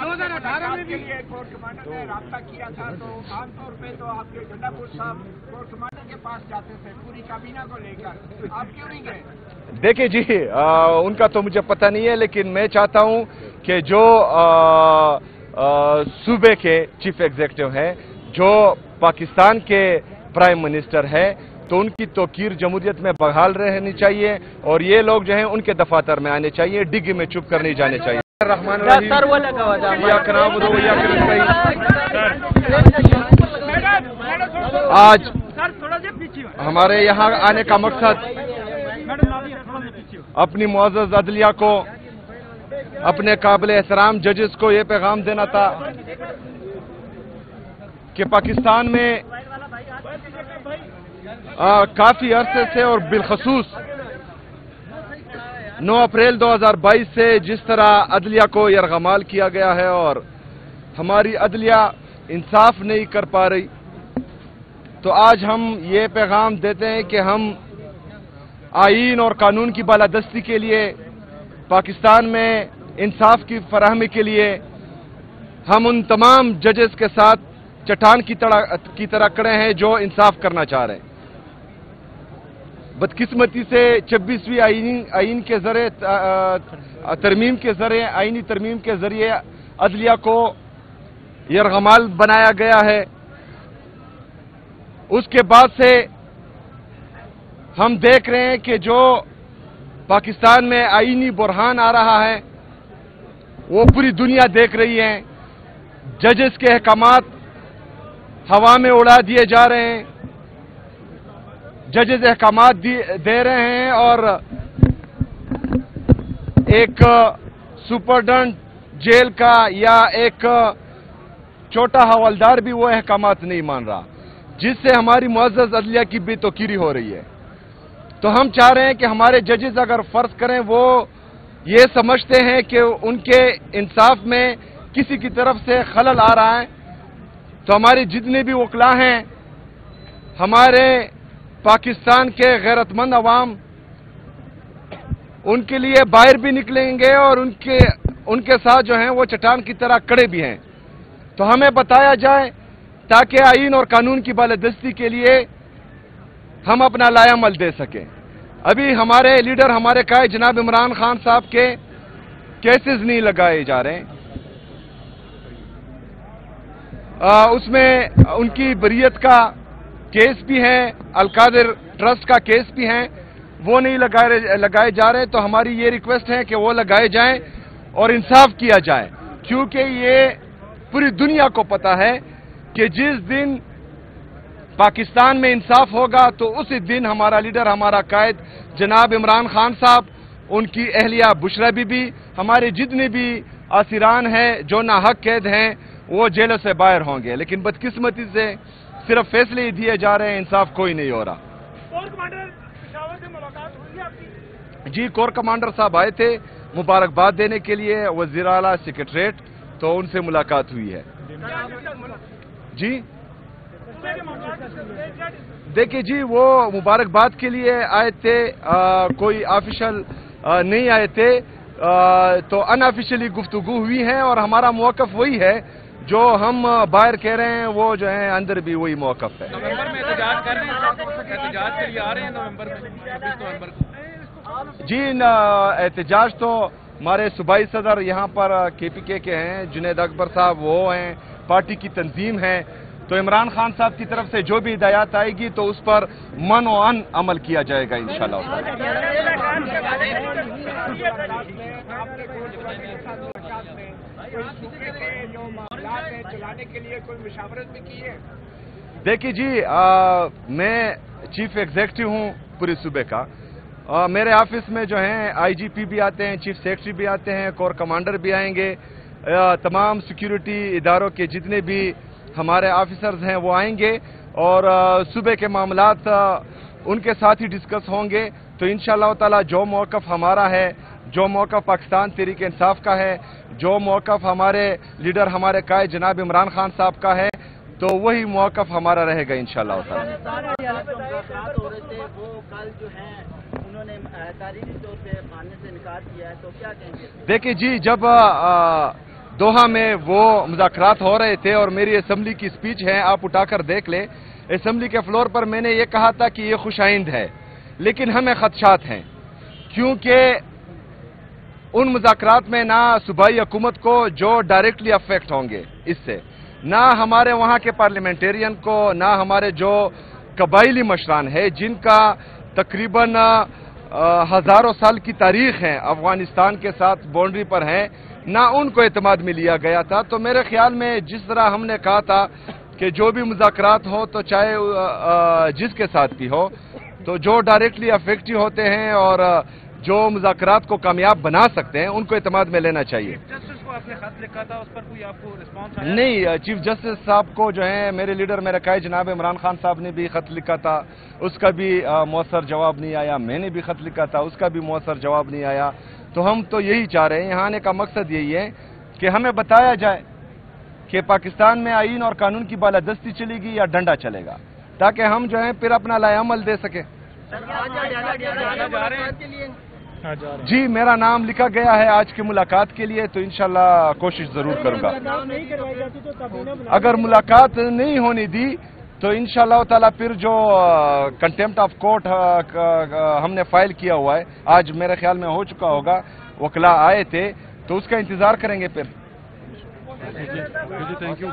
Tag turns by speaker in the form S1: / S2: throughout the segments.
S1: 2018 में भी core commander ने राब्ता किया था, तो आम तौर पे तो आपके गंडापुर साहब कोर कमांडर के पास जाते थे पूरी काबीना को लेकर, आप क्यों नहीं गए?
S2: देखिए जी, उनका तो मुझे पता नहीं है, लेकिन मैं चाहता हूं कि जो सूबे के चीफ एग्जीक्यूटिव हैं, जो पाकिस्तान के प्राइम मिनिस्टर है, तो उनकी तौकीर जमहूरियत में बहाल रहनी चाहिए और ये लोग जो हैं उनके दफातर में आने चाहिए, डिग्गी में चुप कर नहीं जाने चाहिए। आज हमारे यहाँ आने का मकसद अपनी मुअज़्ज़ज़ अदलिया को, अपने काबिल एहतराम जजेस को ये पैगाम देना था कि पाकिस्तान में काफी अरसे से और बिलखसूस 9 अप्रैल 2022 से जिस तरह अदलिया को यरगमाल किया गया है और हमारी अदलिया इंसाफ नहीं कर पा रही, तो आज हम ये पैगाम देते हैं कि हम आईन और कानून की बालादस्ती के लिए, पाकिस्तान में इंसाफ की फराहमी के लिए हम उन तमाम जजेस के साथ चट्टान की तरह खड़े हैं जो इंसाफ करना चाह रहे हैं। बदकिस्मती से 26वीं आईन के जरिए तरमीम के जरिए, आईनी तरमीम के जरिए अदलिया को यरगमाल बनाया गया है। उसके बाद से हम देख रहे हैं कि जो पाकिस्तान में आईनी बुरहान आ रहा है वो पूरी दुनिया देख रही है। जजेस के अहकामात हवा में उड़ा दिए जा रहे हैं, जजेस अहकामात दे रहे हैं और एक सुपरडेंट जेल का या एक छोटा हवलदार भी वो अहकामात नहीं मान रहा, जिससे हमारी मुअज़्ज़ज़ अदलिया की बेतौकीरी हो रही है। तो हम चाह रहे हैं कि हमारे जजेस अगर फर्ज करें वो ये समझते हैं कि उनके इंसाफ में किसी की तरफ से खलल आ रहा है, तो हमारे जितने भी वकला हैं, हमारे पाकिस्तान के गैरतमंद अवाम उनके लिए बाहर भी निकलेंगे और उनके साथ जो हैं वो चट्टान की तरह खड़े भी हैं। तो हमें बताया जाए ताकि आईन और कानून की बालादस्ती के लिए हम अपना लायामल दे सकें। अभी हमारे लीडर, हमारे कायद जनाब इमरान खान साहब के केसेस नहीं लगाए जा रहे हैं, उसमें उनकी बरियत का केस भी है, अलकादिर ट्रस्ट का केस भी है, वो नहीं लगाए जा रहे। तो हमारी ये रिक्वेस्ट है कि वो लगाए जाएं और इंसाफ किया जाए, क्योंकि ये पूरी दुनिया को पता है कि जिस दिन पाकिस्तान में इंसाफ होगा तो उसी दिन हमारा लीडर, हमारा कायद जनाब इमरान खान साहब, उनकी अहलिया बुशरा बीबी, हमारे जितने भी आसिरान हैं जो नाहक कैद हैं वो जेलों से बाहर होंगे। लेकिन बदकिस्मती से सिर्फ फैसले ही दिए जा रहे हैं, इंसाफ कोई नहीं हो रहा।
S1: कोर कमांडर पेशावर से मुलाकात हुई आपकी?
S2: जी, कोर कमांडर साहब आए थे मुबारकबाद देने के लिए वज़ीर आला सेक्रेटरीट, तो उनसे मुलाकात हुई है। जी देखिए जी, वो मुबारकबाद के लिए आए थे, कोई ऑफिशियल नहीं आए थे, तो अनऑफिशियली गुफ्तगू हुई है और हमारा मौक़िफ़ वही है जो हम बाहर कह रहे हैं, वो जो है अंदर भी वही मौक़िफ़ है।
S3: नवंबर में एहतजाज कर रहे हैं, एहतजाज के लिए आ रहे हैं नवंबर में, 26 नवंबर को।
S2: जी, एहतजाज तो हमारे सूबाई सदर यहाँ पर KPK के हैं, जुनैद अकबर साहब, वो हैं, पार्टी की तंजीम है। तो इमरान खान साहब की तरफ से जो भी हिदायत आएगी तो उस पर मन और अन अमल किया जाएगा इंशाअल्लाह।
S1: चलाने के लिए कोई मुशावरत भी की है?
S2: देखिए जी, मैं चीफ एग्जीक्यूटिव हूँ पूरे सूबे का, मेरे ऑफिस में जो हैं IGP भी आते हैं, चीफ सेक्रेटरी भी आते हैं, कोर कमांडर भी आएंगे, तमाम सिक्योरिटी इदारों के जितने भी हमारे ऑफिसर्स हैं वो आएंगे और सूबे के मामलात उनके साथ ही डिस्कस होंगे। तो इंशाअल्लाह ताला जो मौक़िफ़ हमारा है, जो मौक़िफ़ पाकिस्तान तहरीक इंसाफ का है, जो मौक़िफ़ हमारे लीडर, हमारे कायद जनाब इमरान खान साहब का है, तो वही मौक़िफ़ हमारा रहेगा इंशाअल्लाह ताला। देखिए जी, जब دوحہ میں وہ مذاکرات ہو رہے تھے اور میری اسمبلی کی سپیچ ہے، آپ اٹھا کر دیکھ لیں. اسمبلی کے فلور پر میں نے یہ کہا تھا کہ یہ خوش آئند ہے، لیکن ہمیں خدشات ہیں، کیونکہ ان مذاکرات میں نہ صوبائی حکومت کو جو ڈائریکٹلی افیکٹ ہوں گے اس سے، نہ ہمارے وہاں کے پارلیمنٹیرین کو، نہ ہمارے جو قبائلی مشران ہیں جن کا تقریباً ہزاروں سال کی تاریخ ہے افغانستان کے ساتھ باؤنڈری پر ہیں، نہ ان کو اعتماد میں لیا گیا تھا. تو میرے خیال میں جس طرح ہم نے کہا تھا کہ جو بھی مذاکرات ہو تو چاہے جس کے ساتھ بھی ہو، تو جو ڈائریکٹلی افیکٹو ہوتے ہیں اور جو مذاکرات کو کامیاب بنا سکتے ہیں ان کو اعتماد میں لینا چاہیے.
S3: جسٹس کو آپ نے خط لکھا تھا، اس پر کوئی آپ کو رسپانس آیا؟
S2: نہیں، چیف جسٹس صاحب کو جو ہے میرے لیڈر میرے قائد جناب عمران خان صاحب نے بھی خط لکھا تھا، اس کا بھی مؤثر جواب نہیں آیا. میں نے بھی خط لکھا تھا، اس کا بھی مؤثر جواب نہیں آیا. تو ہم تو یہی چاہ رہے ہیں، یہاں آنے کا مقصد یہی ہے کہ ہمیں بتایا جائے کہ پاکستان میں آئین اور قانون کی بالادستی چلے گی یا ڈنڈا چلے گا، تاکہ ہم جو ہیں پھر اپنا لائے عمل دے سکیں. جی، میرا نام لکھا گیا ہے آج کی ملاقات کے لیے، تو انشاءاللہ کوشش ضرور کروں گا. اگر ملاقات نہیں ہونے دی تو انشاءاللہ تعالی پھر جو کنٹیمپٹ آف کورٹ ہم نے فائل کیا ہوا ہے، آج میرے خیال میں ہو چکا ہوگا، وکلاء آئے تھے، تو اس کا انتظار کریں گے پھر.
S3: Thank you.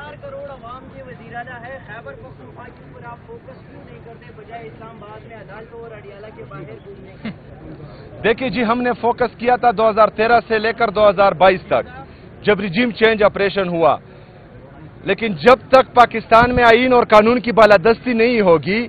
S2: دیکھیے جی، ہم نے فوکس کیا تھا 2013 سے لے کر 2022 تک جب رجیم چینج آپریشن ہوا، لیکن جب تک پاکستان میں آئین اور قانون کی بالادستی نہیں ہوگی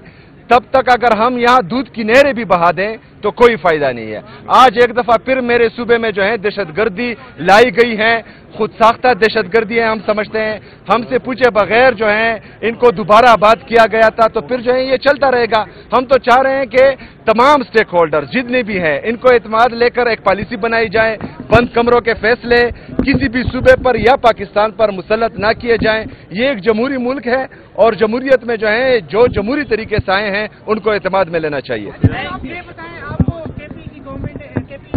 S2: تب تک اگر ہم یہاں دودھ کی نہریں بھی بہا دیں تو کوئی فائدہ نہیں ہے. آج ایک دفعہ پھر میرے صوبے میں جو ہے دہشت گردی لائی گئی ہے، خود ساختہ دہشت گردی ہے ہم سمجھتے ہیں، ہم سے پوچھے بغیر جو ہیں ان کو دوبارہ آباد کیا گیا تھا. تو پھر جو ہے یہ چلتا رہے گا. ہم تو چاہ رہے ہیں کہ تمام سٹیک ہولڈر جتنے بھی ہیں ان کو اعتماد لے کر ایک پالیسی بنائی جائے، بند کمروں کے فیصلے کسی بھی صوبے پر یا پاکستان پر مسلط نہ کیے جائیں. یہ ایک جمہوری ملک ہے اور جمہوریت میں جو ہے جو جمہوری طریقے سے آئے ہیں ان کو اعتماد میں لینا چاہیے.
S4: آپ یہ بتائیں، آپ کو کے پی کی گورنمنٹ نے، کے پی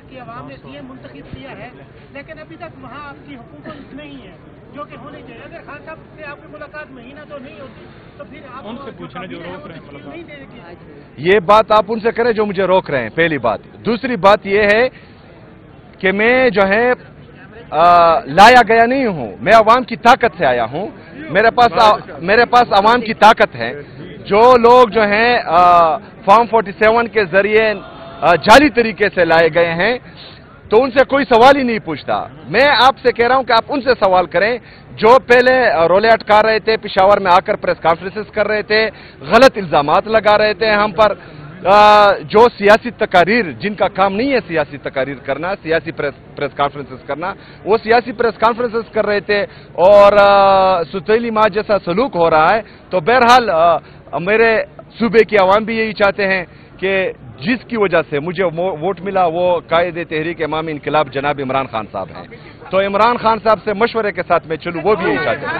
S4: کی عوام نے سی ایم منتخب کیا ہے، لیکن ابھی تک وہاں آپ کی حکومت نہیں ہے جو کہ ہونی چاہیے. اگر خان صاحب سے آپ کی ملاقات مہینہ تو نہیں ہوتی تو پھر آپ
S3: ان سے پوچھنا جو روک رہے ہیں
S4: نہیں دے گی.
S2: یہ بات آپ ان سے کریں جو مجھے روک رہے ہیں، پہلی بات. دوسری بات یہ ہے کہ میں جو ہے لایا گیا نہیں ہوں، میں عوام کی طاقت سے آیا ہوں. میرے پاس عوام کی طاقت ہے. جو لوگ جو ہیں فارم 47 کے ذریعے جعلی طریقے سے لائے گئے ہیں تو ان سے کوئی سوال ہی نہیں پوچھتا. میں آپ سے کہہ رہا ہوں کہ آپ ان سے سوال کریں جو پہلے رولے اٹکا رہے تھے، پشاور میں آ کر پریس کانفرنسز کر رہے تھے، غلط الزامات لگا رہے تھے ہم پر، جو سیاسی تقاریر، جن کا کام نہیں ہے سیاسی تقاریر کرنا، سیاسی پریس کانفرنسز کرنا، وہ سیاسی پریس کانفرنسز کر رہے تھے اور ستیلی ماں جیسا سلوک ہو رہا ہے. تو بہرحال میرے صوبے کی عوام بھی یہی چاہتے ہیں کہ جس کی وجہ سے مجھے ووٹ ملا وہ قائد تحریک امام انقلاب جناب عمران خان صاحب ہیں. تو عمران خان صاحب سے مشورے کے ساتھ میں چلوں، وہ بھی یہی چاہتے ہیں.